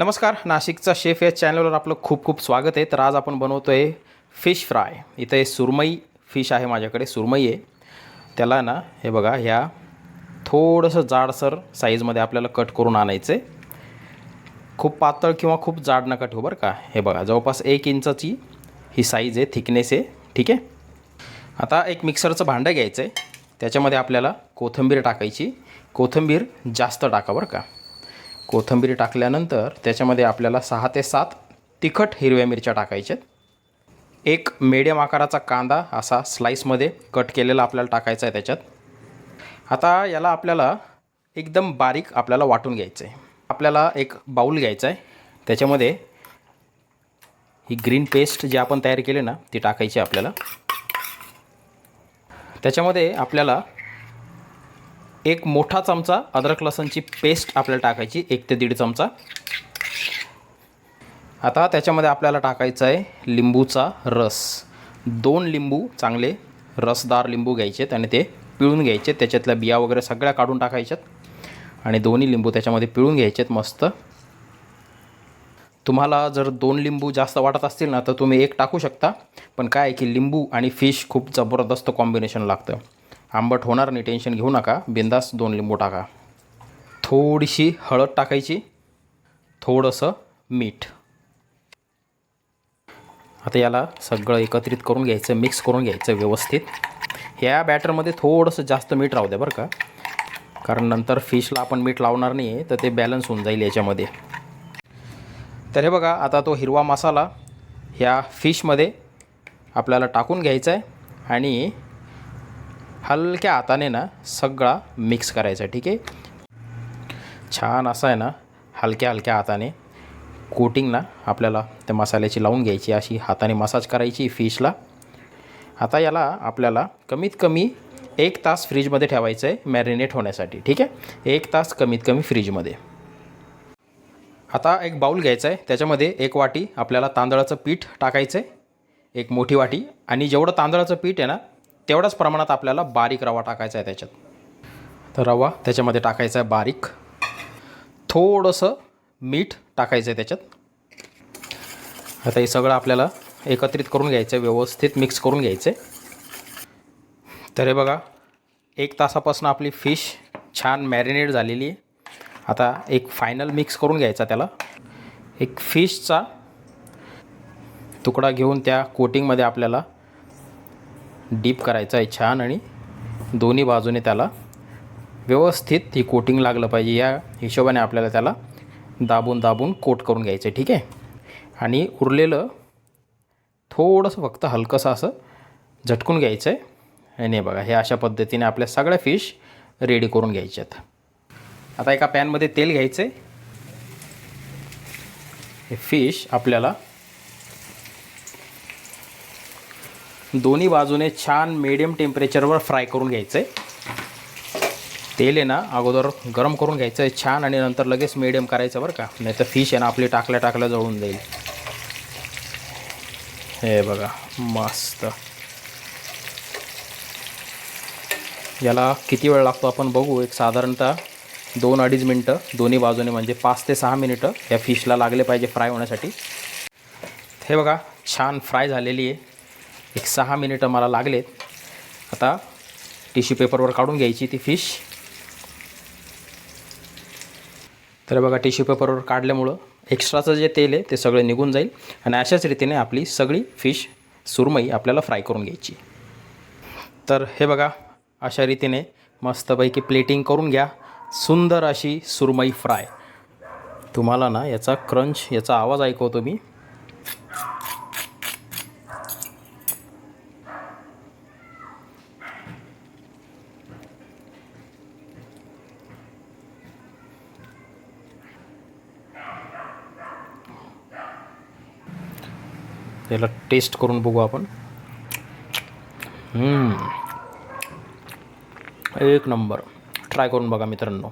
नमस्कार, नाशिकचा शेफ या चॅनलवर आपलं खूप खूप स्वागत आहे. तर आज आपण बनवतो आहे फिश फ्राय. इथे सुरमई फिश आहे माझ्याकडे, सुरमई आहे. त्याला ना हे बघा, ह्या थोडंसं जाडसर साईजमध्ये आपल्याला कट करून आणायचं आहे. खूप पातळ किंवा खूप जाड नका ठेवू बरं का. हे बघा, जवळपास 1 इंचाची ही साईज आहे, थिकनेस आहे. ठीक आहे. आता एक मिक्सरचं भांडं घ्यायचं आहे. त्याच्यामध्ये आपल्याला कोथिंबीर टाकायची. कोथिंबीर जास्त टाका बरं का. कोथिंबीर टाकल्यानंतर त्याच्यामध्ये आपल्याला 6 ते 7 तिखट हिरव्या मिरच्या टाकायच्यात. एक मीडियम आकाराचा कांदा असा स्लाइसमध्ये कट केलेला आपल्याला टाकायचा आहे त्याच्यात. आता याला आपल्याला एकदम बारीक आपल्याला वाटून घ्यायचं आहे. आपल्याला एक बाउल घ्यायचा आहे. त्याच्यामध्ये ही ग्रीन पेस्ट जी आपण तयार केली ना ती टाकायची आपल्याला. त्याच्यामध्ये आपल्याला एक मोठा चमचा अद्रक लसूणची पेस्ट आपल्याला टाकायची, 1 ते 1.5 चमचा. आता त्याच्यामध्ये आपल्याला टाकायचा आहे लिंबूचा रस. 2 लिंबू, चांगले रसदार लिंबू घ्यायचे आणि ते पिळून घ्यायचे. त्याच्यातल्या बिया वगैरे सगळ्या काढून टाकायच्यात आणि दोन्ही लिंबू त्याच्यामध्ये पिळून घ्यायचेत मस्त. तुम्हाला जर 2 लिंबू जास्त वाटत असतील ना तर तुम्ही 1 टाकू शकता. पण काय आहे की लिंबू आणि फिश खूप जबरदस्त कॉम्बिनेशन लागतं. आंबट होणार नाही, टेन्शन घेऊ नका. बिंदास 2 लिंबू टाका. थोडीशी हळद टाकायची, थोडंसं मीठ. आता याला सगळं एकत्रित करून घ्यायचं, मिक्स करून घ्यायचं व्यवस्थित. ह्या बॅटरमध्ये थोडंसं जास्त मीठ राहू द्या बरं का, कारण नंतर फिशला आपण मीठ लावणार नाही आहे तर ते बॅलन्स होऊन जाईल याच्यामध्ये. तर हे बघा, आता तो हिरवा मसाला ह्या फिशमध्ये आपल्याला टाकून घ्यायचा आहे आणि हलक्या हाताने ना सगळा मिक्स करायचा. ठीक आहे. छान असा आहे ना हलक्या हलक्या हाताने कोटिंग ना आपल्याला त्या मसाल्याची लावून घ्यायची, अशी हाताने मसाज करायची फिशला. आता याला आपल्याला कमीत कमी 1 तास फ्रीजमध्ये ठेवायचं आहे मॅरिनेट होण्यासाठी. ठीक आहे. 1 तास कमीत कमी फ्रीजमध्ये. आता एक बाउल घ्यायचा आहे. त्याच्यामध्ये 1 वाटी आपल्याला तांदळाचं पीठ टाकायचं आहे, 1 मोठी वाटी. आणि जेवढं तांदळाचं पीठ आहे ना तेवढ्याच प्रमाणात आपल्याला बारीक रवा टाकायचा आहे त्याच्यात. तर रवा त्याच्यामध्ये टाकायचा आहे बारीक. थोडंसं मीठ टाकायचं आहे त्याच्यात. आता हे सगळं आपल्याला एकत्रित करून घ्यायचं आहे, व्यवस्थित मिक्स करून घ्यायचं आहे. तर हे बघा, 1 तासापासून आपली फिश छान मॅरिनेट झालेली आहे. आता एक फायनल मिक्स करून घ्यायचा त्याला. एक फिशचा तुकडा घेऊन त्या कोटिंगमध्ये आपल्याला डीप करायचं आहे छान, आणि दोन्ही बाजूने त्याला व्यवस्थित ही कोटिंग लागलं पाहिजे. या हिशोबाने आपल्याला त्याला दाबून दाबून कोट करून घ्यायचं आहे. ठीक आहे. आणि उरलेलं थोडंसं फक्त हलकंसं असं झटकून घ्यायचं आहे. आणि बघा, हे अशा पद्धतीने आपल्या सगळ्या फिश रेडी करून घ्यायच्यात. आता एका पॅनमध्ये तेल घ्यायचं आहे. हे फिश आपल्याला दोन्ही बाजूने छान मीडियम टेम्परेचरवर फ्राय करून घ्यायचं आहे. तेल आहे ना अगोदर गरम करून घ्यायचं आहे छान, आणि नंतर लगेच मीडियम करायचं बरं का, नाही तर फिश आहे ना आपली टाकल्या टाकल्या जळून जाईल. हे बघा, मस्त. याला किती वेळ लागतो आपण बघू. एक साधारणतः 2-2.5 मिनटं दोन्ही बाजूने, म्हणजे 5 ते 6 मिनिटं या फिशला लागले पाहिजे फ्राय होण्यासाठी. हे बघा, छान फ्राय झालेली आहे. एक 6 मिनिटं मला लागलेत. आता टिश्यू पेपरवर काढून घ्यायची ती फिश. तर बघा, टिश्यू पेपरवर काढल्यामुळं एक्स्ट्राचं जे तेल आहे ते सगळं निघून जाईल. आणि अशाच रीतीने आपली सगळी फिश सुरमई आपल्याला फ्राय करून घ्यायची. तर हे बघा, अशा रीतीने मस्तपैकी प्लेटिंग करून घ्या. सुंदर अशी सुरमई फ्राय. तुम्हाला ना याचा क्रंच, याचा आवाज ऐकवतो मी. याला टेस्ट करून बघू आपण. एक नंबर. ट्राय करून बघा मित्रांनो.